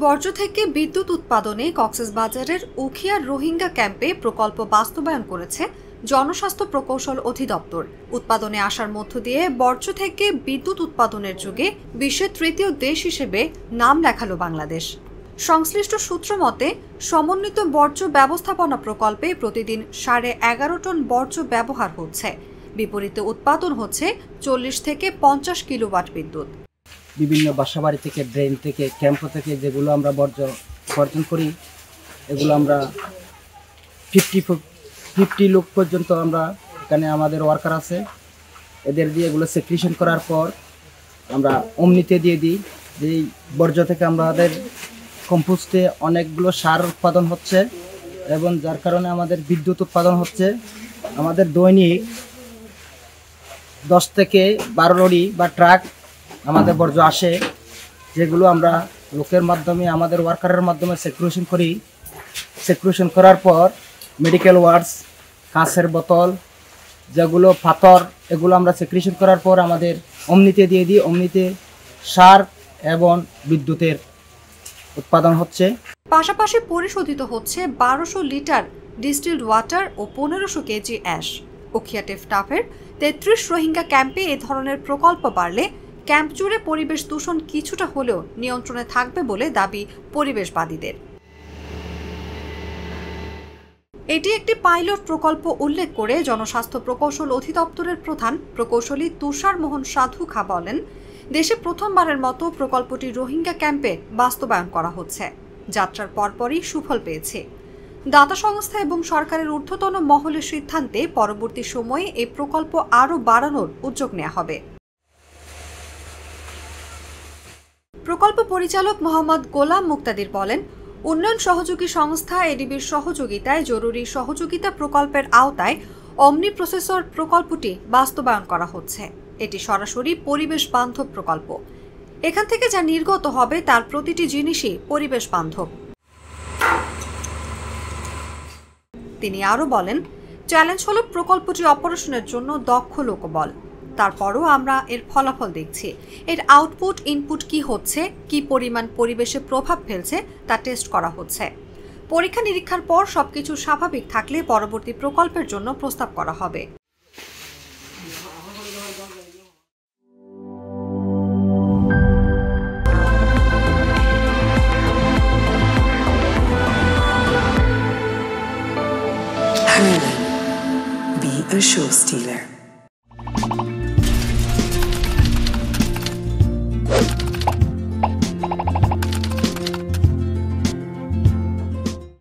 বর্জ্য থেকে বিদ্যুৎ উৎপাদনে কক্সবাজারের উখিয়া রোহিঙ্গা ক্যাম্পে প্রকল্প বাস্তবায়ন করেছে জনস্বাস্থ্য প্রকৌশল অধিদপ্তর। উৎপাদনে আসার মধ্য দিয়ে বর্জ্য থেকে বিদ্যুৎ উৎপাদনের যুগে বিশ্বের তৃতীয় দেশ হিসেবে নাম লেখালো বাংলাদেশ। সংশ্লিষ্ট সূত্র মতে, সমন্বিত বর্জ্য ব্যবস্থাপনা প্রকল্পে প্রতিদিন 11.5 টন বর্জ্য ব্যবহার হচ্ছে। বিপরীতে উৎপাদন হচ্ছে 40 থেকে 50 কিলোওয়াট বিদ্যুৎ। বিভিন্ন বাসাবাড়ি থেকে, ড্রেন থেকে, ক্যাম্প থেকে যেগুলো আমরা বর্জন করি, এগুলো আমরা 50 লোক পর্যন্ত আমরা এখানে আমাদের ওয়ার্কার আছে, এদের দিয়ে এগুলো সেক্রিশন করার পর আমরা অমনিতে দিয়ে দিই। যেই বর্জ্য থেকে আমাদের কম্পোস্টে অনেকগুলো সার উৎপাদন হচ্ছে এবং যার কারণে আমাদের বিদ্যুৎ উৎপাদন হচ্ছে। আমাদের দৈনিক 10 থেকে 12 লরি বা ট্রাক আমাদের বর্জ্য আসে, যেগুলো আমরা লোকের মাধ্যমে, আমাদের ওয়ার্কারের মাধ্যমে সেক্রিশন করি। সেক্রিশন করার পর মেডিকেল ওয়ার্ডস, কাঁচের বোতল, যেগুলো পাথর, এগুলো আমরা সেক্রিশন করার পর আমাদের অমনিতে দিয়ে দিই। অমনিতে সার এবং বিদ্যুতের উৎপাদন হচ্ছে। পাশাপাশি পরিশোধিত হচ্ছে 1200 লিটার ডিস্টিলড ওয়াটার ও 1500 কেজি অ্যাশ। উখিয়া টেফটাফের 33 রোহিঙ্গা ক্যাম্পে এ ধরনের প্রকল্প বাড়লে ক্যাম্প জুড়ে পরিবেশ দূষণ কিছুটা হলেও নিয়ন্ত্রণে থাকবে বলে দাবি পরিবেশবাদীদের। এটি একটি পাইলট প্রকল্প উল্লেখ করে জনস্বাস্থ্য প্রকৌশল অধিদপ্তরের প্রধান প্রকৌশলী তুষার মোহন সাধুখা বলেন, দেশে প্রথমবারের মতো প্রকল্পটি রোহিঙ্গা ক্যাম্পে বাস্তবায়ন করা হচ্ছে। যাত্রার পরপরই সুফল পেয়েছে। দাতা সংস্থা এবং সরকারের ঊর্ধ্বতন মহলের সিদ্ধান্তে পরবর্তী সময়ে এই প্রকল্প আরও বাড়ানোর উদ্যোগ নেওয়া হবে। প্রকল্প পরিচালক মোহাম্মদ গোলাম মুক্তাদির বলেন, উন্নয়ন সহযোগী সংস্থা এডিবির সহযোগিতায় জরুরি সহযোগিতা প্রকল্পের আওতায় অমনি প্রসেসর প্রকল্পটি বাস্তবায়ন করা হচ্ছে। এটি সরাসরি পরিবেশ বান্ধব প্রকল্প। এখান থেকে যা নির্গত হবে তার প্রতিটি জিনিসই পরিবেশ বান্ধব। তিনি আরও বলেন, চ্যালেঞ্জ হল প্রকল্পটি অপারেশনের জন্য দক্ষ লোকবল। তারপরও আমরা এর ফলাফল দেখছি। এর আউটপুট ইনপুট কি হচ্ছে, কি পরিমাণ পরিবেশে প্রভাব ফেলছে তা টেস্ট করা হচ্ছে। পরীক্ষা নিরীক্ষার পর সবকিছু স্বাভাবিক থাকলে পরবর্তী প্রকল্পের জন্য প্রস্তাব করা হবে। Harlan, be a show stealer.